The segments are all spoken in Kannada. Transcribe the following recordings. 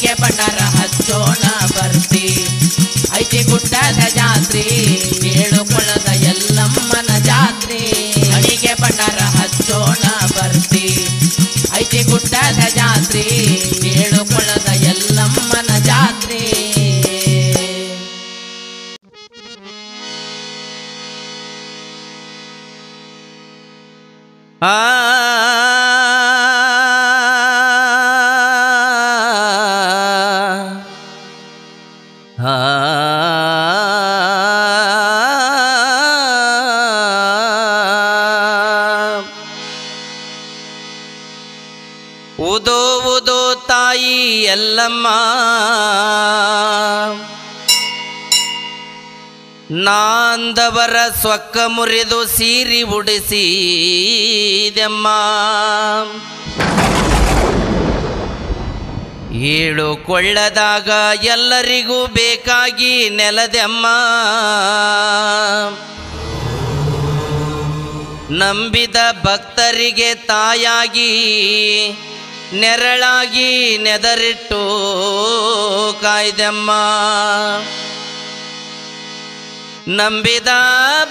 ಹಣಿಗೆ ಬಂಡಾರ ಹಚ್ಚೋಣ ಬರ್ತಿ ಐತಿ ಗುಡ್ಡದ ಜಾತ್ರೆ ಏಳುಕೊಳ್ಳದ ಎಲ್ಲಮ್ಮನ ಜಾತ್ರೆ ಹಣಿಗೆ ಬಂಡಾರ ಹಚ್ಚೋಣ ಬರ್ತಿ ಐತಿ ಗುಡ್ಡದ ಜಾತ್ರೆ ಏಳುಕೊಳ್ಳದ ಎಲ್ಲಮ್ಮನ ಜಾತ್ರೆ ಉದೋ ಉದೋ ತಾಯಿ ಎಲ್ಲಮ್ಮ ನಾಂದವರ ಸ್ವಕ್ಕ ಮುರಿದು ಸೀರಿ ಉಡಿಸಿದೆಮ್ಮ ಏಳು ಕೊಳ್ಳದಾಗ ಎಲ್ಲರಿಗೂ ಬೇಕಾಗಿ ನೆಲದೆಮ್ಮ ನಂಬಿದ ಭಕ್ತರಿಗೆ ತಾಯಾಗಿ ನೆರಳಾಗಿ ನೆದರಿಟ್ಟು ಕಾಯ್ದೆಮ್ಮ ನಂಬಿದ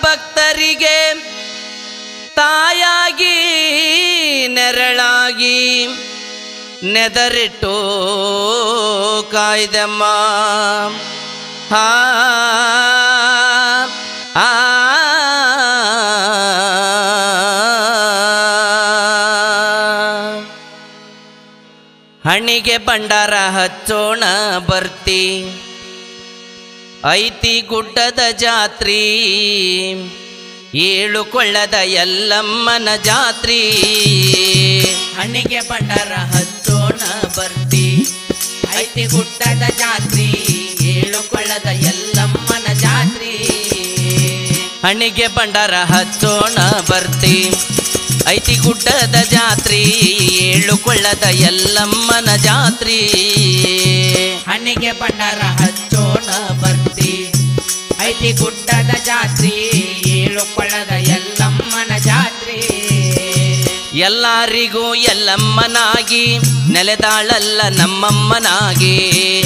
ಭಕ್ತರಿಗೆ ತಾಯಾಗಿ ನೆರಳಾಗಿ ನೆದರಿಟ್ಟು ಕಾಯ್ದೆಮ್ಮ ಹಾ ಆ ಹಣಿಗೆ ಬಂಡಾರ ಹಚ್ಚೋಣ ಬರ್ತಿ ಐತಿ ಗುಡ್ಡದ ಜಾತ್ರಿ ಏಳುಕೊಳ್ಳದ ಎಲ್ಲಮ್ಮನ ಜಾತ್ರಿ ಹಣಿಗೆ ಬಂಡಾರ ಹಚ್ಚೋಣ ಬರ್ತಿ ಐತಿ ಗುಡ್ಡದ ಜಾತ್ರಿ ಏಳುಕೊಳ್ಳದ ಎಲ್ಲಮ್ಮನ ಜಾತ್ರಿ ಹಣಿಗೆ ಬಂಡಾರ ಹಚ್ಚೋಣ ಬರ್ತಿ ಐತಿ ಗುಡ್ಡದ ಜಾತ್ರಿ ಏಳುಕೊಳ್ಳದ ಎಲ್ಲಮ್ಮನ ಜಾತ್ರಿ ಹಣಿಗೆ ಬಂಡಾರ ಹಚ್ಚೋಣ ಬರ್ತಿ ಐತಿ ಗುಡ್ಡದ ಜಾತ್ರಿ ಏಳುಕೊಳ್ಳದ ಎಲ್ಲಮ್ಮನ ಜಾತ್ರಿ ಎಲ್ಲರಿಗೂ ಎಲ್ಲಮ್ಮನಾಗಿ ನೆಲೆದಾಳಲ್ಲ ನಮ್ಮಮ್ಮನಾಗಿ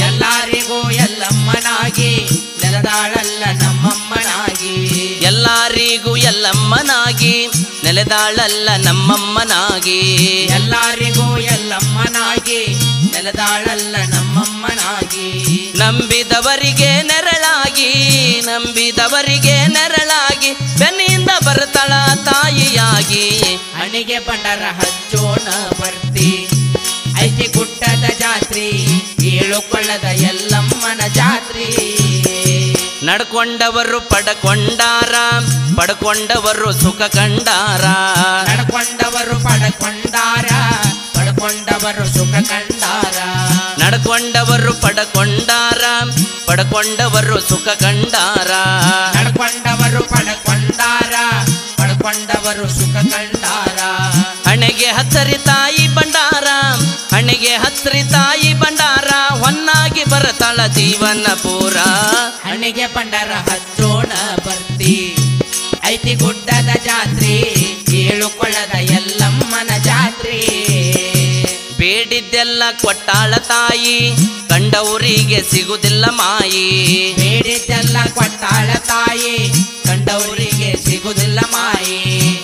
ಎಲ್ಲರಿಗೂ ಎಲ್ಲಮ್ಮನಾಗಿ ನೆಲೆದಾಳಲ್ಲ ನಮ್ಮಮ್ಮನಾಗಿ ಎಲ್ಲರಿಗೂ ಎಲ್ಲಮ್ಮನಾಗಿ ನೆಲೆದಾಳಲ್ಲ ನಮ್ಮಮ್ಮನಾಗಿ ಎಲ್ಲರಿಗೂ ಎಲ್ಲಮ್ಮನಾಗಿ ನೆಲೆದಾಳಲ್ಲ ನಮ್ಮಮ್ಮನಾಗಿ ನಂಬಿದವರಿಗೆ ನೆರಳಾಗಿ ನಂಬಿದವರಿಗೆ ನೆರಳಾಗಿ ಬೆನ್ನಿಂದ ಬರ್ತಾಳ ತಾಯಿಯಾಗಿ ಹಣಿಗೆ ಬಂಡಾರ ಹಚ್ಚೋಣ ಬರ್ತಿ ಐತಿ ಗುಡ್ಡದ ಜಾತ್ರಿ ಏಳುಕೊಳ್ಳದ ಎಲ್ಲಮ್ಮನ ಜಾತ್ರಿ ನಡ್ಕೊಂಡವರು ಪಡಕೊಂಡಾರ ಪಡ್ಕೊಂಡವರು ಸುಖ ಕಂಡಾರ ನಡ್ಕೊಂಡವರು ಪಡಕೊಂಡಾರ ಪಡ್ಕೊಂಡವರು ಸುಖ ಕಂಡಾರ ನಡ್ಕೊಂಡವರು ಪಡಕೊಂಡಾರ ಪಡ್ಕೊಂಡವರು ಸುಖ ಕಂಡಾರ ನಡ್ಕೊಂಡವರು ಪಡಕೊಂಡಾರ ಪಡ್ಕೊಂಡವರು ಸುಖ ಕಂಡಾರ ಹಣೆಗೆ ಹಚ್ಚರಿ ತಾಯಿ ಬಂಡಾರ ಹಣೆಗೆ ಹಚ್ಚರಿ ತಾಯಿ ಬಂಡಾರ ಹೊನ್ನಾಗಿ ಬರತಾಳ ಜೀವನ ಪೂರ ಹಣಿಗೆ ಬಂಡಾರ ಹಚ್ಚೋಣ ಬರ್ತಿ ಐತಿ ಗುಡ್ಡದ ಜಾತ್ರೆ ಏಳುಕೊಳ್ಳದ ಎಲ್ಲಮ್ಮನ ಜಾತ್ರೆ ಬೇಡಿದ್ದೆಲ್ಲ ಕೊಟ್ಟಾಳ ತಾಯಿ ಕಂಡವರಿಗೆ ಸಿಗುದಿಲ್ಲ ಮಾಯಿ ಬೇಡಿದ್ದೆಲ್ಲ ಕೊಟ್ಟಾಳ ತಾಯಿ ಕಂಡವರಿಗೆ ಸಿಗುದಿಲ್ಲ ಮಾಯಿ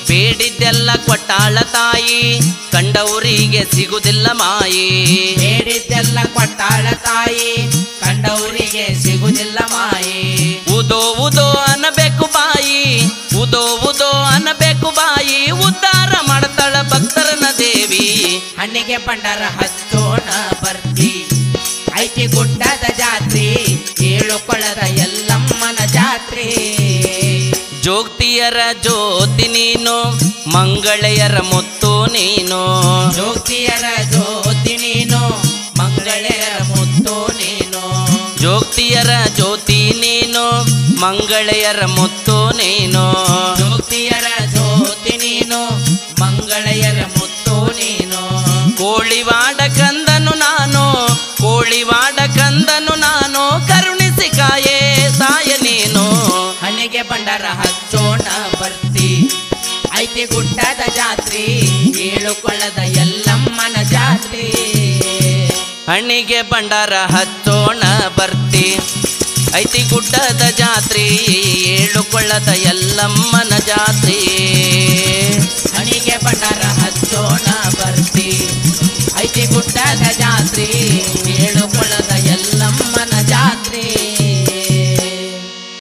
ಬೇಡಿದ್ದೆಲ್ಲ ಕೊಟ್ಟಾಳ ತಾಯಿ ಕಂಡವರಿಗೆ ಸಿಗುದಿಲ್ಲ ಮಾಯಿ ಬೇಡಿದ್ದೆಲ್ಲ ಕೊಟ್ಟಾಳ ತಾಯಿ ಕಂಡವರಿಗೆ ಸಿಗುದಿಲ್ಲ ಮಾಯಿ ಉದೋ ಉದೋ ಅನ್ನಬೇಕು ಬಾಯಿ ಉದೋ ಉದೋ ಅನ್ನಬೇಕು ಬಾಯಿ ಉದ್ಧಾರ ಮಾಡ್ತಾಳ ಭಕ್ತರನ ದೇವಿ ಹಣ್ಣಿಗೆ ಬಂಡಾರ ಹಚ್ಚೋಣ ಬರ್ತಿ ಐತಿ ಗುಡ್ಡದ ಜಾತ್ರೆ ಏಳುಕೊಳ್ಳದ ಎಲ್ಲಮ್ಮನ ಜಾತ್ರೆ ಜೋಗ್ತಿಯರ ಜ್ಯೋತಿ ನೀನು ಮಂಗಳೆಯರ ಮುತ್ತು ನೀನು ಜೋಗ್ತಿಯರ ಜ್ಯೋತಿ ನೀನು ಮಂಗಳೆಯರ ಮುತ್ತು ನೀನು ಜೋಗ್ತಿಯರ ಜ್ಯೋತಿ ನೀನು ಮಂಗಳೆಯರ ಮುತ್ತು ನೀನು ಜೋಗ್ತಿಯರ ಜ್ಯೋತಿ ನೀನು ಮಂಗಳೆಯರ ಮುತ್ತು ನೀನು ಕೋಳಿವಾಡ ಕಂದನು ನಾನು ಕೋಳಿವಾಡ ಕಂದನು ನಾನು ಕರುಣಿಸಿ ಕಾಯೇ ತಾಯ ನೀನು ಹಣ್ಣಿಗೆ ಬಂಡಾರ ಹಚ್ಚೋಣ ಬರ್ತಿ ಐತಿ ಗುಡ್ಡದ ಜಾತ್ರೆ ಏಳುಕೊಳ್ಳದ ಎಲ್ಲಮ್ಮನ ಜಾತ್ರೆ ಹಣ್ಣಿಗೆ ಭಂಡಾರ ಹಚ್ಚೋಣ ಬರ್ತಿ ಐತಿ ಗುಡ್ಡದ ಜಾತ್ರಿ ಏಳು ಕೊಳ್ಳದ ಎಲ್ಲಮ್ಮನ ಜಾತ್ರಿ ಹಣಿಗೆ ಭಂಡಾರ ಹಚ್ಚೋಣ ಬರ್ತಿ